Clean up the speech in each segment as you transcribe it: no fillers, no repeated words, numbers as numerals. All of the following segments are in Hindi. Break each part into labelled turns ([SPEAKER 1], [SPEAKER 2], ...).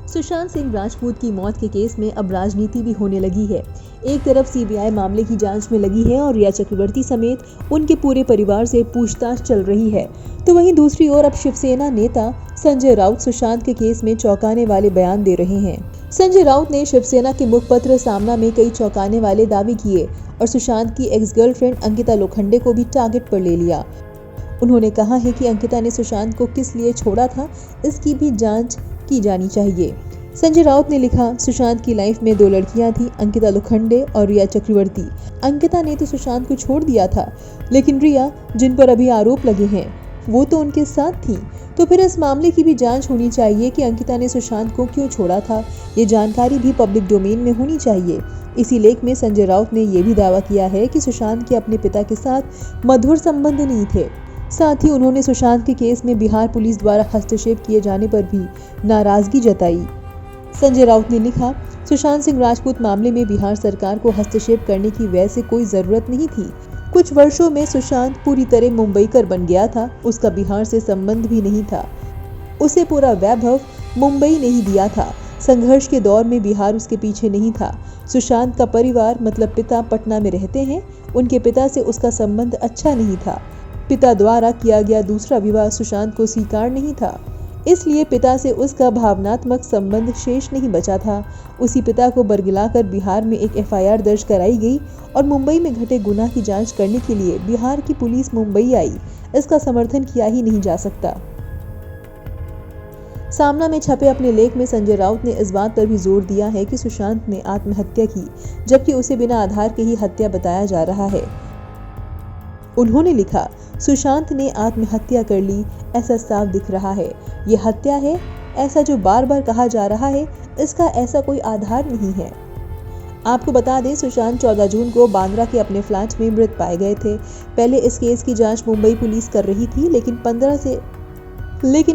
[SPEAKER 1] सुशांत सिंह राजपूत की मौत के केस में अब राजनीति भी होने लगी है। एक तरफ सीबीआई मामले की जांच में लगी है और रिया चक्रवर्ती समेत उनके पूरे परिवार से पूछताछ चल रही है, तो वहीं दूसरी ओर अब शिवसेना नेता संजय राउत सुशांत के केस में चौंकाने वाले बयान दे रहे हैं। संजय राउत ने शिवसेना के मुखपत्र सामना में कई चौंकाने वाले दावे किए और सुशांत की एक्स गर्लफ्रेंड अंकिता लोखंडे को भी टारगेट पर ले लिया। उन्होंने कहा है कि अंकिता ने सुशांत को किस लिए छोड़ा था, इसकी भी जांच की जानी चाहिए। संजय राउत ने लिखा, सुशांत की लाइफ में 2 लड़कियां थी, अंकिता लोखंडे और रिया चक्रवर्ती। अंकिता ने तो सुशांत को छोड़ दिया था, लेकिन रिया, जिन पर अभी आरोप लगे हैं, वो तो उनके साथ थी। तो फिर इस मामले की भी जांच होनी चाहिए कि अंकिता ने सुशांत को क्यों छोड़ा था। ये जानकारी भी पब्लिक डोमेन में होनी चाहिए। इसी लेख में संजय राउत ने यह भी दावा किया है कि सुशांत के अपने पिता के साथ मधुर संबंध नहीं थे। साथ ही उन्होंने सुशांत के केस में बिहार पुलिस द्वारा हस्तक्षेप किए जाने पर भी नाराजगी जताई। संजय राउत ने लिखा, सुशांत सिंह राजपूत मामले में बिहार सरकार को हस्तक्षेप करने की वैसे कोई जरूरत नहीं थी। कुछ वर्षों में सुशांत पूरी तरह मुंबईकर बन गया था। उसका बिहार से संबंध भी नहीं था। उसे पूरा वैभव मुंबई ने ही दिया था। संघर्ष के दौर में बिहार उसके पीछे नहीं था। सुशांत का परिवार मतलब पिता पटना में रहते हैं। उनके पिता से उसका संबंध अच्छा नहीं था। पिता द्वारा किया गया दूसरा विवाह सुशांत को स्वीकार नहीं था, इसलिए पिता से उसका भावनात्मक संबंध शेष नहीं बचा था। उसी पिता को बरगलाकर बिहार में एक एफआईआर दर्ज कराई गई और मुंबई में घटे गुनाह की जांच करने के लिए बिहार की पुलिस मुंबई आई। इसका समर्थन किया ही नहीं जा सकता। सामना में छपे अपने लेख में संजय राउत ने इस बात पर भी जोर दिया है कि सुशांत ने आत्महत्या की, जबकि उसे बिना आधार के ही हत्या बताया जा रहा है। उन्होंने लिखा, सुशांत ने आत्महत्या कर ली, ऐसा साफ दिख रहा है। ये हत्या है, ऐसा जो बार बार कहा जा रहा है, इसका ऐसा कोई आधार नहीं है। आपको बता दें, सुशांत 14 जून को बांद्रा के अपने फ्लैट में मृत पाए गए थे। पहले इस केस की जांच मुंबई पुलिस कर रही थी, लेकिन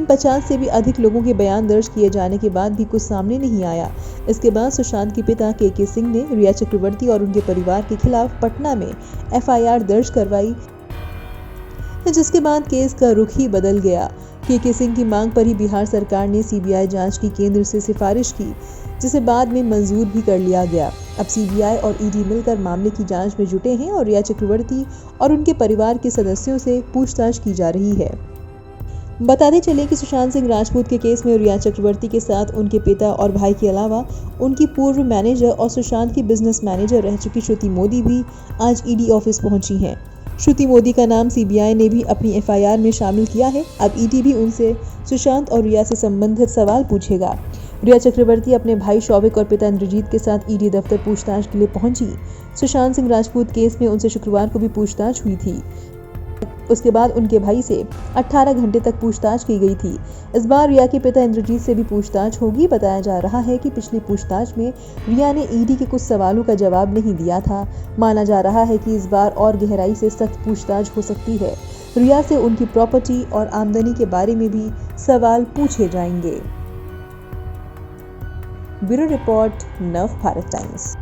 [SPEAKER 1] 50 से भी अधिक लोगों के बयान दर्ज किए जाने के बाद भी कुछ सामने नहीं आया। इसके बाद सुशांत के पिता के सिंह ने रिया चक्रवर्ती और उनके परिवार के खिलाफ पटना में एफआईआर दर्ज करवाई, जिसके बाद केस का रुख ही बदल गया। के सिंह की मांग पर ही बिहार सरकार ने सीबीआई जांच की केंद्र से सिफारिश की, जिसे बाद में मंजूर भी कर लिया गया। अब सीबीआई और ईडी मिलकर मामले की जांच में जुटे हैं और रिया चक्रवर्ती और उनके परिवार के सदस्यों से पूछताछ की जा रही है। बताते चले कि सुशांत सिंह राजपूत के केस में रिया चक्रवर्ती के साथ उनके पिता और भाई के अलावा उनकी पूर्व मैनेजर और सुशांत की बिजनेस मैनेजर रह चुकी श्रुति मोदी भी आज ईडी ऑफिस पहुंची हैं। श्रुति मोदी का नाम सीबीआई ने भी अपनी एफआईआर में शामिल किया है। अब ईडी भी उनसे सुशांत और रिया से संबंधित सवाल पूछेगा। रिया चक्रवर्ती अपने भाई शौविक और पिता इंद्रजीत के साथ ईडी दफ्तर पूछताछ के लिए पहुंची। सुशांत सिंह राजपूत केस में उनसे शुक्रवार को भी पूछताछ हुई थी। उसके बाद उनके भाई से 18 घंटे तक पूछताछ की गई थी। इस बार रिया के पिता इंद्रजीत से भी पूछताछ होगी। बताया जा रहा है कि पिछली पूछताछ में रिया ने ईडी के कुछ सवालों का जवाब नहीं दिया था। माना जा रहा है कि इस बार और गहराई से सख्त पूछताछ हो सकती है। रिया से उनकी प्रॉपर्टी और आमदनी के बारे में भी सवाल पूछे जाएंगे। ब्यूरो रिपोर्ट, नव भारत टाइम्स।